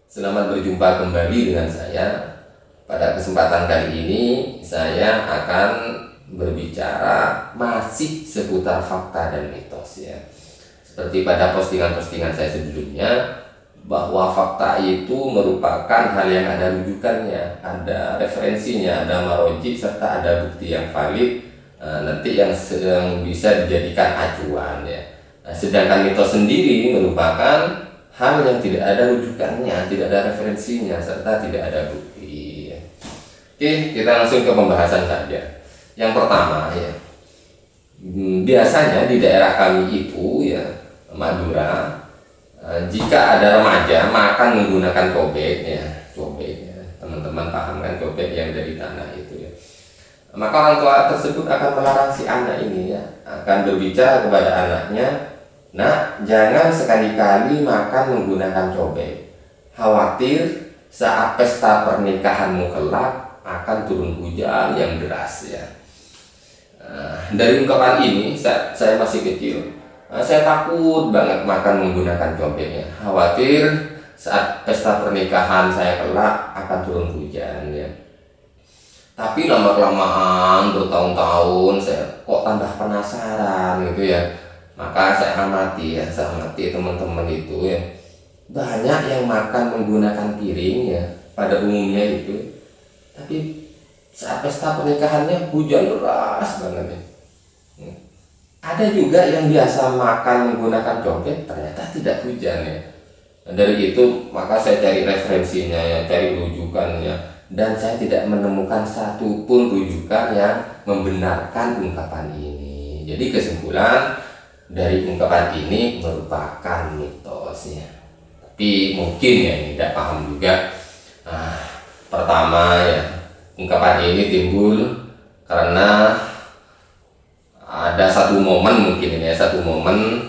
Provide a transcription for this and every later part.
Selamat berjumpa kembali dengan saya. Pada kesempatan kali ini saya akan berbicara masih seputar fakta dan mitos ya. Seperti pada postingan-postingan saya sebelumnya, bahwa fakta itu merupakan hal yang ada rujukannya, ada referensinya, ada marojik, serta ada bukti yang valid, nanti yang bisa dijadikan acuan ya. Sedangkan mitos sendiri merupakan hal yang tidak ada rujukannya, tidak ada referensinya, serta tidak ada bukti. Oke, kita langsung ke pembahasan saja. Yang pertama ya, biasanya di daerah kami itu ya, Madura, jika ada remaja makan menggunakan cobek ya, teman-teman paham kan, cobek yang dari tanah itu ya, maka orang tua tersebut akan melarang si anak ini ya, akan berbicara kepada anaknya, "Nak, jangan sekali-kali makan menggunakan cobek. Khawatir saat pesta pernikahanmu kelak akan turun hujan yang deras ya." Dari ungkapan ini saya masih kecil, saya takut banget makan menggunakan cobeknya. Khawatir saat pesta pernikahan saya kelak akan turun hujan ya. Tapi lama-kelamaan bertahun-tahun saya kok tambah penasaran gitu ya. Maka saya amati teman-teman itu ya, banyak yang makan menggunakan piring ya pada umumnya itu, tapi saat pesta pernikahannya hujan deras banget ya. Ada juga yang biasa makan menggunakan cobek ternyata tidak hujan ya. Dari itu maka saya cari referensinya ya, cari rujukannya, dan saya tidak menemukan satupun rujukan yang membenarkan ungkapan ini. Jadi kesimpulan dari ungkapan ini merupakan mitosnya. Tapi mungkin ya ini tidak paham juga. Pertama ya, ungkapan ini timbul karena ada satu momen, mungkin ini ya, satu momen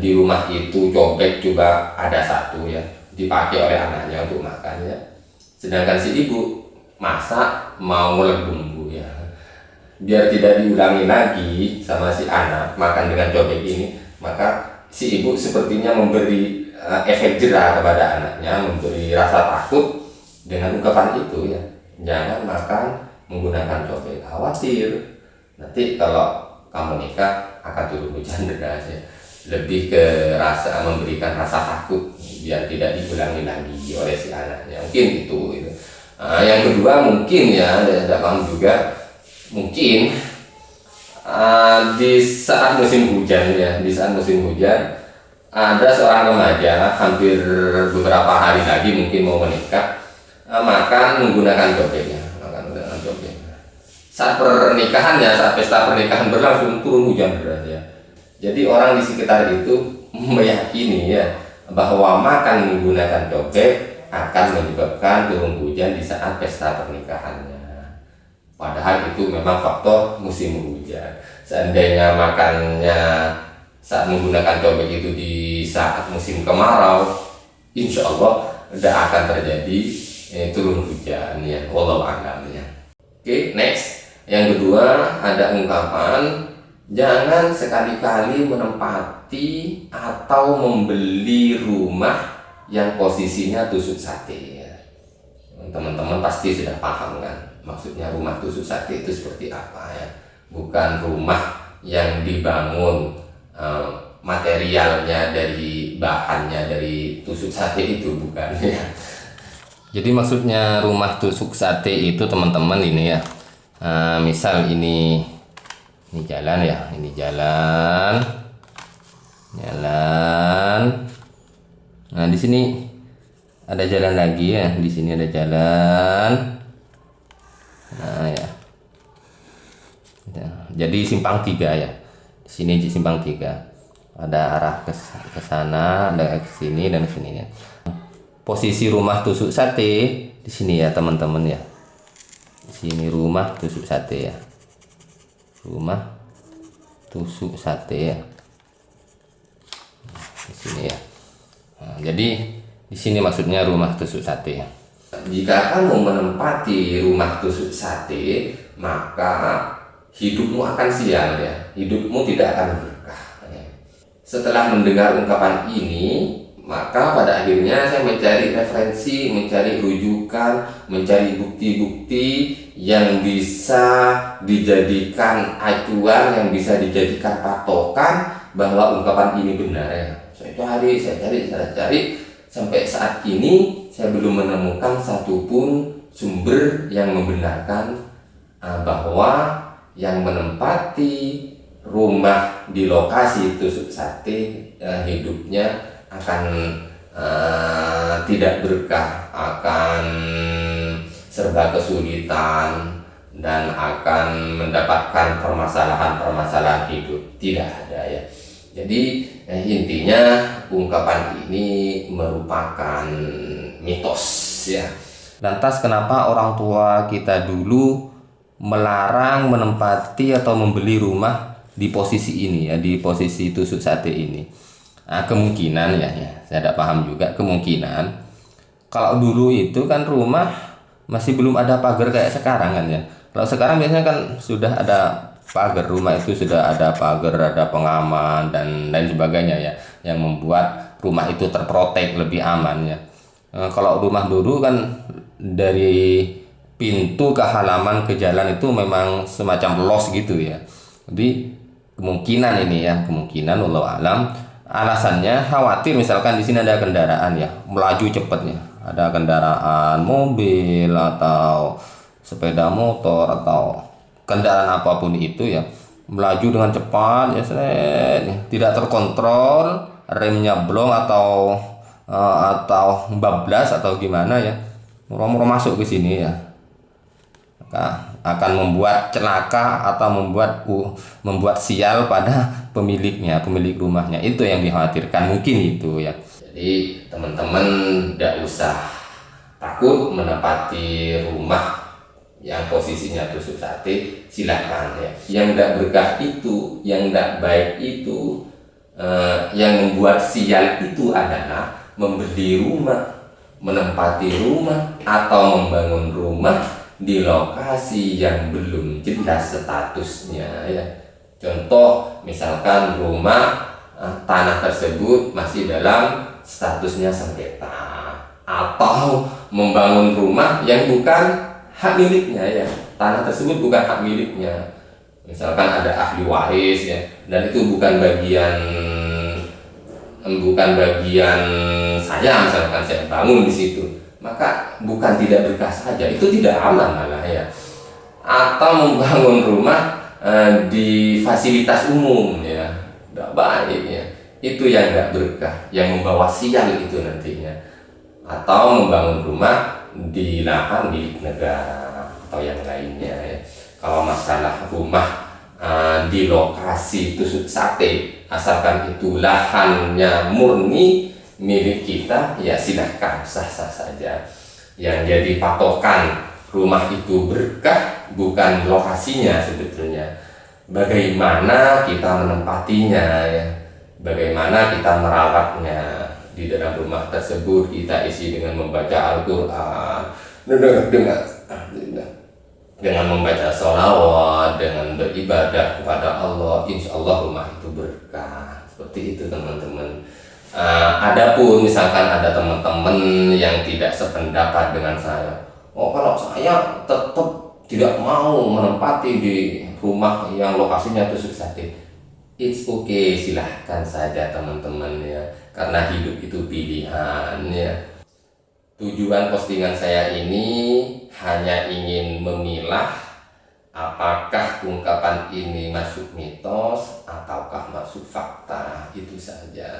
di rumah itu cobek juga ada satu ya, dipakai oleh anaknya untuk makan ya. Sedangkan si ibu masak mau ngulek bumbu ya, biar tidak diulangi lagi sama si anak makan dengan cobek ini, maka si ibu sepertinya memberi efek jera kepada anaknya, memberi rasa takut dengan ungkapan itu ya, jangan makan menggunakan cobek, khawatir nanti kalau kamu nikah akan turun hujan deras ya. Lebih ke rasa, memberikan rasa takut biar tidak diulangi lagi oleh si anaknya, mungkin itu. Yang kedua mungkin ya, tidak paham juga, mungkin di saat musim hujan ya, ada seorang remaja hampir beberapa hari lagi mungkin mau menikah, makan menggunakan cobeknya. Saat pernikahannya, saat pesta pernikahan berlangsung, turun hujan deras ya. Jadi orang di sekitar itu meyakini ya, bahwa makan menggunakan cobek akan menyebabkan turun hujan di saat pesta pernikahannya. Padahal itu memang faktor musim hujan. Seandainya makannya saat menggunakan cobek itu di saat musim kemarau, insya Allah tidak akan terjadi turun hujan ya. Wallahu a'lam ya. Oke, next. Yang kedua, ada ungkapan jangan sekali-kali menempati atau membeli rumah yang posisinya tusuk sate ya. Teman-teman pasti sudah paham kan, maksudnya rumah tusuk sate itu seperti apa ya. Bukan rumah yang dibangun materialnya dari bahannya dari tusuk sate itu, bukan ya. Jadi maksudnya rumah tusuk sate itu teman-teman ini ya, misal ini jalan ya, ini jalan. Nah di sini ada jalan lagi ya, di sini ada jalan. Nah ya, jadi simpang tiga ya. Di sini di simpang tiga ada arah ke sana, ada ke sini dan ke sini ya. Posisi rumah tusuk sate di sini ya teman-teman ya. Di sini rumah tusuk sate ya. Rumah tusuk sate ya. Di sini ya. Nah, jadi di sini maksudnya rumah tusuk sate ya. Jika kamu menempati rumah tusuk sate, maka hidupmu akan sial ya. Hidupmu tidak akan berkah ya. Setelah mendengar ungkapan ini, Maka pada akhirnya saya mencari referensi, mencari rujukan, mencari bukti-bukti yang bisa dijadikan acuan, yang bisa dijadikan patokan bahwa ungkapan ini benar ya. Saya cari sampai saat ini saya belum menemukan satupun sumber yang membenarkan bahwa yang menempati rumah di lokasi tusuk sate hidupnya akan tidak berkah, akan serba kesulitan, dan akan mendapatkan permasalahan-permasalahan hidup. Tidak ada ya. Jadi intinya ungkapan ini merupakan mitos ya. Lantas kenapa orang tua kita dulu melarang menempati atau membeli rumah di posisi ini ya, di posisi tusuk sate ini? Kemungkinan ya, saya tidak paham juga. Kemungkinan kalau dulu itu kan rumah masih belum ada pagar kayak sekarang kan ya. Kalau sekarang biasanya kan sudah ada pagar, rumah itu sudah ada pagar, ada pengaman dan lain sebagainya ya, yang membuat rumah itu terprotek, lebih aman ya. Kalau rumah dulu kan dari pintu ke halaman ke jalan itu memang semacam los gitu ya. Jadi kemungkinan ini ya, kemungkinan wallahu alam, alasannya khawatir misalkan di sini ada kendaraan ya, melaju cepatnya, ada kendaraan mobil atau sepeda motor atau kendaraan apapun itu ya, melaju dengan cepat ya, tidak terkontrol, remnya blong atau bablas atau gimana ya, murah-murah masuk ke sini ya, akan membuat celaka atau membuat sial pada pemilik rumahnya. Itu yang dikhawatirkan, mungkin itu ya. Jadi teman-teman tidak usah takut menempati rumah yang posisinya tusuk sate, silahkan ya. Yang tidak berkah itu, yang tidak baik itu, yang membuat sial itu adalah membeli rumah, menempati rumah, atau membangun rumah di lokasi yang belum jelas statusnya ya. Contoh misalkan rumah tanah tersebut masih dalam statusnya sengketa, atau membangun rumah yang bukan hak miliknya ya, tanah tersebut bukan hak miliknya, misalkan ada ahli waris ya, dan itu bukan bagian saya, misalkan saya bangun di situ, maka bukan tidak berkah saja, itu tidak aman malah ya. Atau membangun rumah di fasilitas umum ya, tidak baik ya, itu yang tidak berkah, yang membawa sial itu nantinya. Atau membangun rumah di lahan milik negara atau yang lainnya ya. Kalau masalah rumah di lokasi tusuk sate, asalkan itu lahannya murni milik kita ya, silahkan, sah-sah saja. Yang jadi patokan rumah itu berkah bukan lokasinya sebetulnya, bagaimana kita menempatinya ya, bagaimana kita merawatnya. Di dalam rumah tersebut kita isi dengan membaca Al-Quran, dengan membaca sholawat, dengan beribadah kepada Allah, insya Allah rumah itu berkah. Seperti itu teman-teman. Adapun misalkan ada teman-teman yang tidak sependapat dengan saya, kalau saya tetap tidak mau menempati di rumah yang lokasinya tusuk sate, it's okay, silahkan saja teman-teman ya, karena hidup itu pilihan ya. Tujuan postingan saya ini hanya ingin memilah apakah ungkapan ini masuk mitos ataukah masuk fakta, itu saja.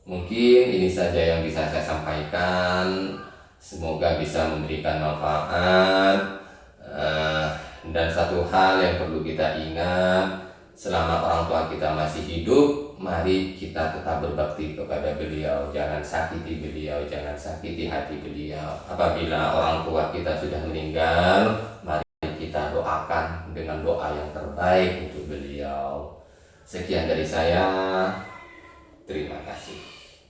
Mungkin ini saja yang bisa saya sampaikan, semoga bisa memberikan manfaat. Dan satu hal yang perlu kita ingat, selama orang tua kita masih hidup, mari kita tetap berbakti kepada beliau, jangan sakiti beliau, jangan sakiti hati beliau. Apabila orang tua kita sudah meninggal, mari kita doakan dengan doa yang terbaik untuk beliau. Sekian dari saya, terima kasih.